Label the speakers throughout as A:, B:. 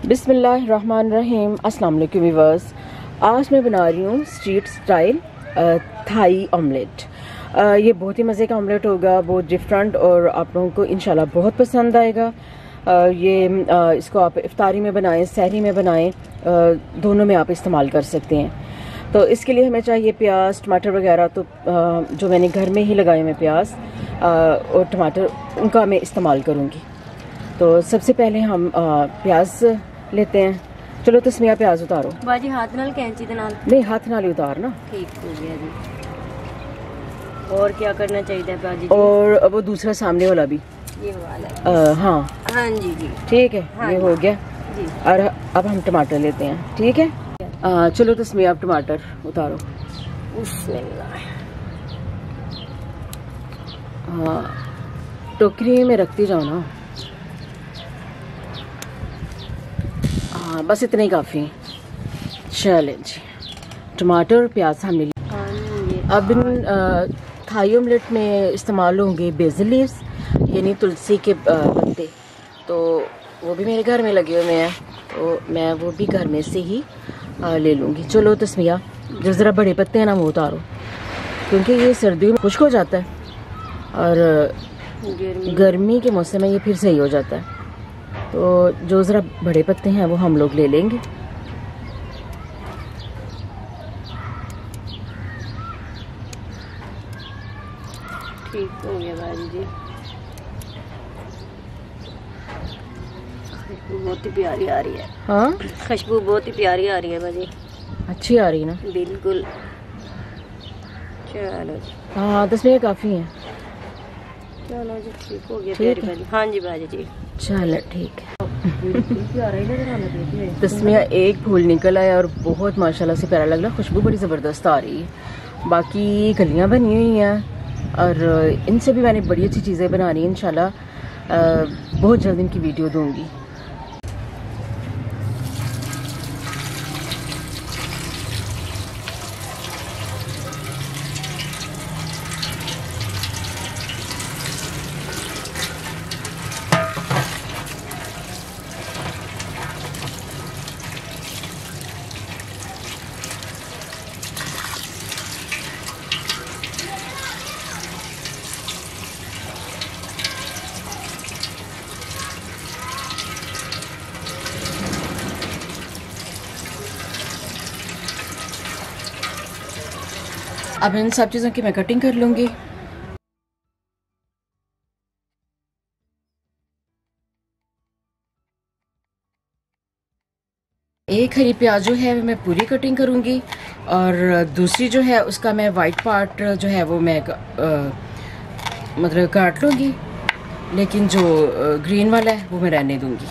A: बिस्मिल्लाहिर्रहमानिर्रहीम। अस्सलाम वालेकुम व्यूअर्स। आज मैं बना रही हूँ स्ट्रीट स्टाइल थाई ऑमलेट। ये बहुत ही मज़े का ऑमलेट होगा, बहुत डिफरेंट, और आप लोगों को इंशाल्लाह बहुत पसंद आएगा। इसको आप इफ्तारी में बनाएं, सहरी में बनाएं, दोनों में आप इस्तेमाल कर सकते हैं। तो इसके लिए हमें चाहिए प्याज, टमाटर वगैरह। तो जो मैंने घर में ही लगाए हुए प्याज और टमाटर, उनका मैं इस्तेमाल करूँगी। तो सबसे पहले हम प्याज लेते हैं। चलो तस्मिया प्याज उतारो।
B: बाजी हाथ नाल कैंची दे नाल?
A: नहीं, हाथ नाल ही उतारना।
B: ठीक हो गया जी। और क्या करना चाहिए बाजी?
A: और वो दूसरा सामने वाला भी,
B: ये वाला।
A: हाँ
B: हाँ जी जी,
A: ठीक है।
B: हाँ
A: ये हो गया
B: जी।
A: और अब हम टमाटर लेते हैं, ठीक है। चलो तस्मिया आप टमाटर उतारो।
B: बिस्मिल्लाह।
A: हाँ, टोकरी में रखती जाओ ना। हाँ, बस इतने ही काफ़ी हैं। चलें जी, टमाटर और प्याज हमने लिए। अब इन थाई ऑमलेट में इस्तेमाल होंगे बेसिल लीव्स, यानी तुलसी के पत्ते। तो वो भी मेरे घर में लगे हुए हैं, तो मैं वो भी घर में से ही ले लूँगी। चलो तस्मिया, जो ज़रा बड़े पत्ते हैं ना वो उतारो, क्योंकि ये सर्दियों में खुश्क हो जाता है और गर्मी के मौसम में ये फिर सही हो जाता है। तो जो ज़रा बड़े पत्ते हैं वो हम लोग ले लेंगे।
B: ठीक हो गया बाजी जी। खुशबू बहुत ही प्यारी आ रही है।
A: हाँ,
B: खुशबू बहुत ही प्यारी आ रही है बाजी।
A: अच्छी आ रही है ना?
B: बिल्कुल। चलो जी।
A: हाँ, 10 मिनट काफ़ी हैं।
B: चलो जी, ठीक हो गया प्यारी बाजी। हाँ जी बाजी जी।
A: चलो ठीक है। तस्मिया एक फूल निकल आया और बहुत माशाल्लाह से प्यारा लग रहा है। खुशबू बड़ी ज़बरदस्त आ रही है। बाकी कलियाँ बनी हुई हैं और इनसे भी मैंने बड़ी अच्छी चीज़ें बना रही हैं। इंशाल्लाह बहुत जल्द इनकी वीडियो दूंगी। अब इन सब चीज़ों की मैं कटिंग कर लूँगी। एक हरी प्याज जो है मैं पूरी कटिंग करूँगी, और दूसरी जो है उसका मैं वाइट पार्ट जो है वो मैं मतलब काट लूँगी, लेकिन जो ग्रीन वाला है वो मैं रहने दूँगी।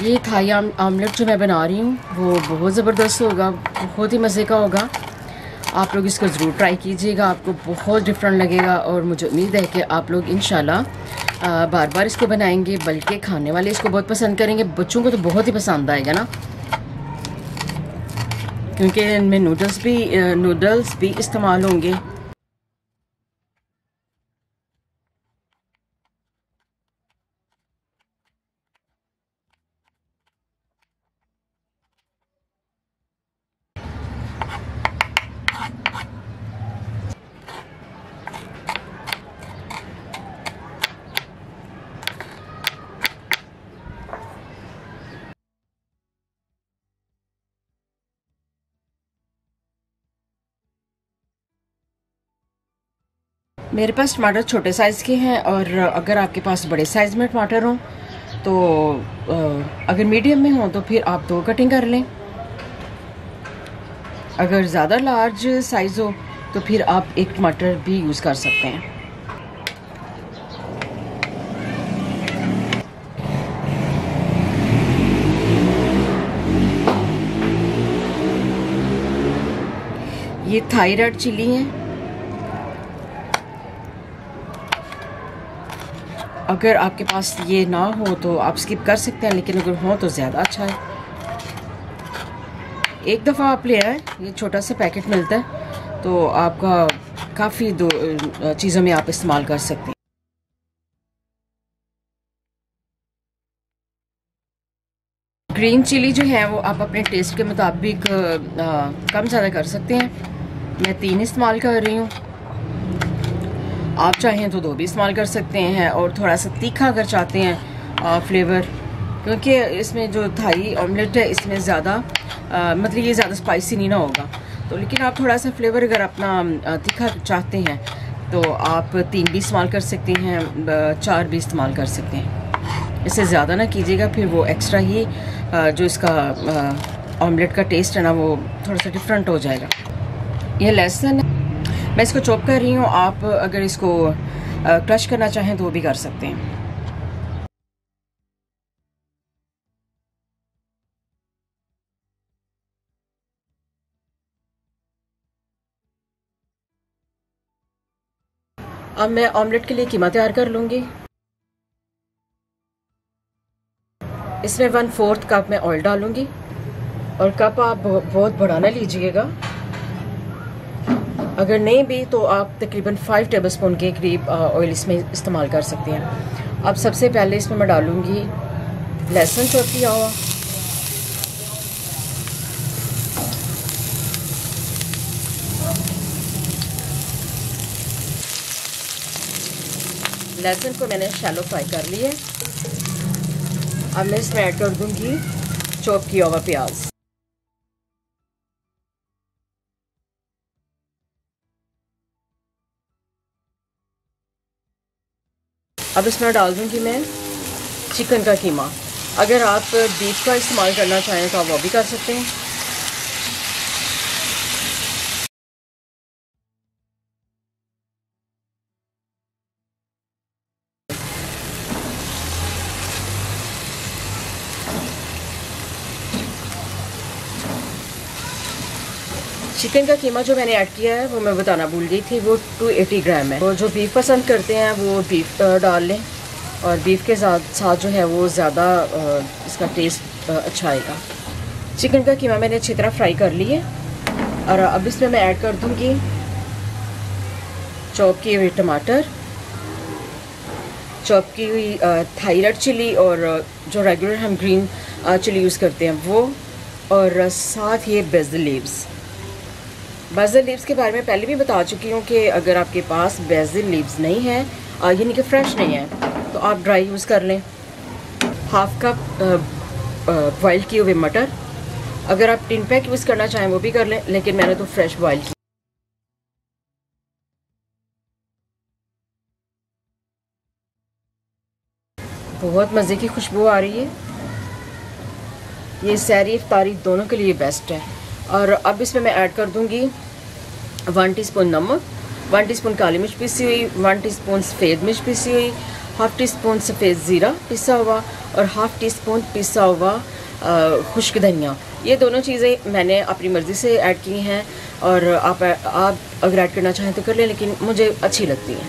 A: ये थाई ऑमलेट जो मैं बना रही हूँ वो बहुत ज़बरदस्त होगा, बहुत ही मज़े का होगा। आप लोग इसको ज़रूर ट्राई कीजिएगा, आपको बहुत डिफरेंट लगेगा। और मुझे उम्मीद है कि आप लोग इंशाल्लाह बार बार इसको बनाएंगे, बल्कि खाने वाले इसको बहुत पसंद करेंगे। बच्चों को तो बहुत ही पसंद आएगा ना, क्योंकि इनमें नूडल्स भी इस्तेमाल होंगे। मेरे पास टमाटर छोटे साइज़ के हैं, और अगर आपके पास बड़े साइज़ में टमाटर हों तो अगर मीडियम में हों तो फिर आप 2 कटिंग कर लें। अगर ज़्यादा लार्ज साइज़ हो तो फिर आप 1 टमाटर भी यूज़ कर सकते हैं। ये थाई रेड चिली है। अगर आपके पास ये ना हो तो आप स्किप कर सकते हैं, लेकिन अगर हो तो ज़्यादा अच्छा है। एक दफ़ा आप ले आए, ये छोटा सा पैकेट मिलता है, तो आपका काफ़ी चीज़ों में आप इस्तेमाल कर सकते हैं। ग्रीन चिली जो है वो आप अपने टेस्ट के मुताबिक कम ज़्यादा कर सकते हैं। मैं 3 इस्तेमाल कर रही हूँ, आप चाहें तो 2 भी इस्तेमाल कर सकते हैं। और थोड़ा सा तीखा अगर चाहते हैं फ्लेवर, क्योंकि इसमें जो थाई ऑमलेट है इसमें ज़्यादा मतलब ये ज़्यादा स्पाइसी नहीं ना होगा, तो लेकिन आप थोड़ा सा फ्लेवर अगर अपना तीखा चाहते हैं तो आप 3 भी इस्तेमाल कर सकते हैं, 4 भी इस्तेमाल कर सकते हैं। इससे ज़्यादा ना कीजिएगा, फिर वो एक्स्ट्रा ही जो इसका ऑमलेट का टेस्ट है ना वो थोड़ा सा डिफरेंट हो जाएगा। ये लहसुन मैं इसको चॉप कर रही हूँ, आप अगर इसको क्रश करना चाहें तो वो भी कर सकते हैं। अब मैं ऑमलेट के लिए कीमा तैयार कर लूँगी। इसमें 1/4 कप मैं ऑयल डालूँगी, और कप आप बहुत बड़ा ना लीजिएगा, अगर नहीं भी तो आप तकरीबन 5 टेबलस्पून के करीब ऑयल इसमें इस्तेमाल कर सकते हैं। अब सबसे पहले इसमें मैं डालूँगी लहसुन चॉप किया हुआ, लहसुन को मैंने शैलो फ्राई कर लिया। अब मैं इसमें ऐड कर दूंगी चॉप किया हुआ प्याज। अब इसमें डाल दूंगी मैं चिकन का कीमा। अगर आप बीफ का इस्तेमाल करना चाहें तो आप वो भी कर सकते हैं। चिकन का कीमा जो मैंने ऐड किया है वो मैं बताना भूल गई थी, वो 280 ग्राम है। और जो बीफ पसंद करते हैं वो बीफ डाल लें, और बीफ के साथ जो है वो ज़्यादा इसका टेस्ट अच्छा आएगा। चिकन का कीमा मैंने अच्छी तरह फ्राई कर ली है, और अब इसमें मैं ऐड कर दूँगी चॉप किए हुए टमाटर, चॉप की हुई थाई रेड चिली, और जो रेगुलर हम ग्रीन चिली यूज़ करते हैं वो, और साथ ये बेसिल लीव्स। बेसिल लीव्स के बारे में पहले भी बता चुकी हूँ कि अगर आपके पास बेसिल लीव्स नहीं है, यानी कि फ्रेश नहीं है, तो आप ड्राई यूज़ कर लें। 1/2 कप बॉयल किए हुए मटर, अगर आप टिन पैक यूज़ करना चाहें वो भी कर लें, लेकिन मैंने तो फ्रेश बॉयल की। बहुत मज़े की खुशबू आ रही है, ये सहरी इफ्तारी दोनों के लिए बेस्ट है। और अब इसमें मैं ऐड कर दूंगी 1 टीस्पून नमक, 1 टीस्पून काली मिर्च पीसी हुई, 1 टीस्पून सफ़ेद मिर्च पीसी हुई, 1/2 टीस्पून सफ़ेद ज़ीरा पिसा हुआ, और 1/2 टीस्पून पिसा हुआ खुश्क धनिया। ये दोनों चीज़ें मैंने अपनी मर्ज़ी से ऐड की हैं, और आप अगर ऐड करना चाहें तो कर लें, लेकिन मुझे अच्छी लगती है,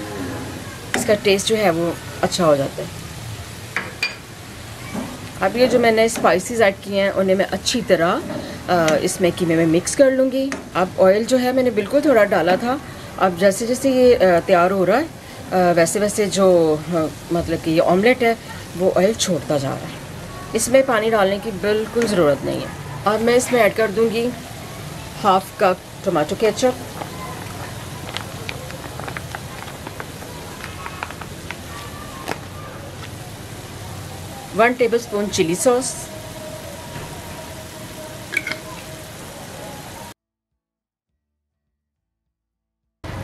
A: इसका टेस्ट जो है वो अच्छा हो जाता है। अब ये जो मैंने स्पाइसेस ऐड किए हैं उन्हें मैं अच्छी तरह इसमें कीमे में मिक्स कर लूँगी। अब ऑयल जो है मैंने बिल्कुल थोड़ा डाला था, अब जैसे जैसे ये तैयार हो रहा है वैसे वैसे जो मतलब कि ये ऑमलेट है वो ऑयल छोड़ता जा रहा है। इसमें पानी डालने की बिल्कुल ज़रूरत नहीं है। अब मैं इसमें ऐड कर दूँगी 1/2 cup tomato ketchup, 1 tablespoon chilli sauce,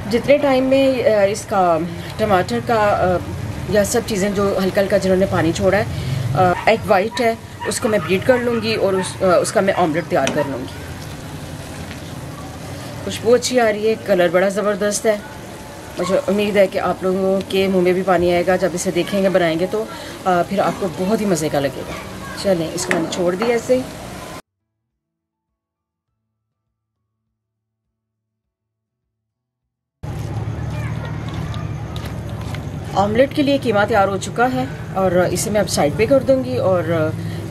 A: जितने टाइम में इसका टमाटर का या सब चीज़ें जो हल्का हल्का जिन्होंने पानी छोड़ा है, एग वाइट है उसको मैं बीट कर लूँगी और उसका मैं ऑमलेट तैयार कर लूँगी। खुशबू अच्छी आ रही है, कलर बड़ा ज़बरदस्त है। मुझे उम्मीद है कि आप लोगों के मुंह में भी पानी आएगा जब इसे देखेंगे बनाएंगे तो फिर आपको बहुत ही मज़े का लगेगा। चलें, इसको मैंने छोड़ दिया ऐसे ही। ऑमलेट के लिए कीमा तैयार हो चुका है और इसे मैं अब साइड पे कर दूंगी और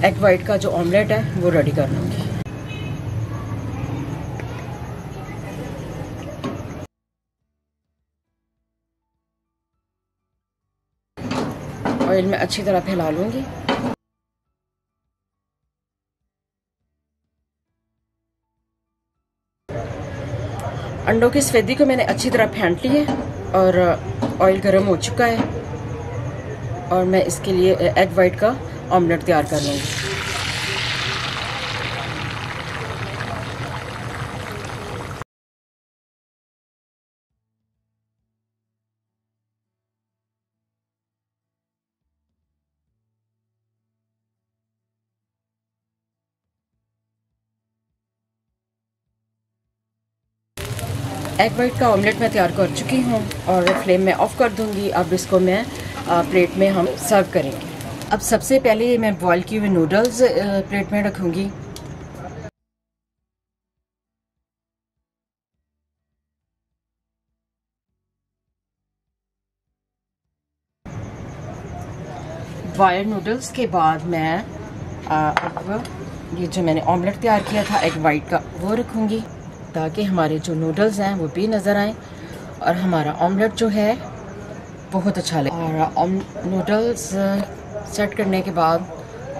A: एग वाइट का जो ऑमलेट है वो रेडी कर लूँगी। ऑयल में अच्छी तरह फैला लूँगी। अंडों की सफेदी को मैंने अच्छी तरह फेंट ली है और ऑयल गर्म हो चुका है और मैं इसके लिए एग वाइट का ऑमलेट तैयार कर लूँगी। एग वाइट का ऑमलेट मैं तैयार कर चुकी हूँ और फ्लेम में ऑफ कर दूँगी। अब इसको मैं प्लेट में हम सर्व करेंगे। अब सबसे पहले मैं बॉयल किए हुए नूडल्स प्लेट में रखूँगी। बॉयल नूडल्स के बाद मैं अब ये जो मैंने ऑमलेट तैयार किया था एग वाइट का वो रखूँगी ताकि हमारे जो नूडल्स हैं वो भी नज़र आएँ और हमारा ऑमलेट जो है बहुत अच्छा लगे। और नूडल्स सेट करने के बाद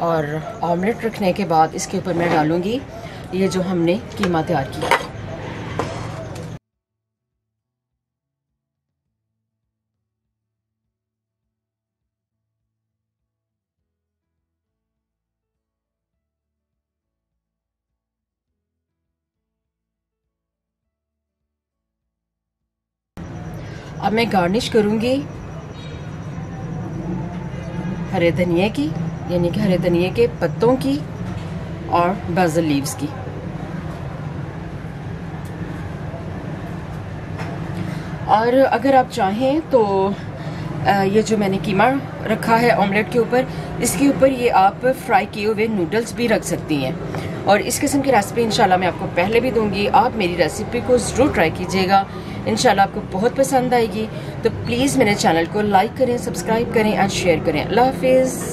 A: और ऑमलेट रखने के बाद इसके ऊपर मैं डालूँगी ये जो हमने कीमा तैयार किया। अब मैं गार्निश करूँगी हरे धनिए की, यानी कि हरे धनिए के पत्तों की और बाज़ल लीव्स की। और अगर आप चाहें तो ये जो मैंने कीमा रखा है ऑमलेट के ऊपर, इसके ऊपर ये आप फ्राई किए हुए नूडल्स भी रख सकती हैं। और इस किस्म की रेसिपी इंशाल्लाह मैं आपको पहले भी दूंगी। आप मेरी रेसिपी को ज़रूर ट्राई कीजिएगा, इंशाल्लाह आपको बहुत पसंद आएगी। तो प्लीज़ मेरे चैनल को लाइक करें, सब्सक्राइब करें और शेयर करें। अल्लाह हाफिज़।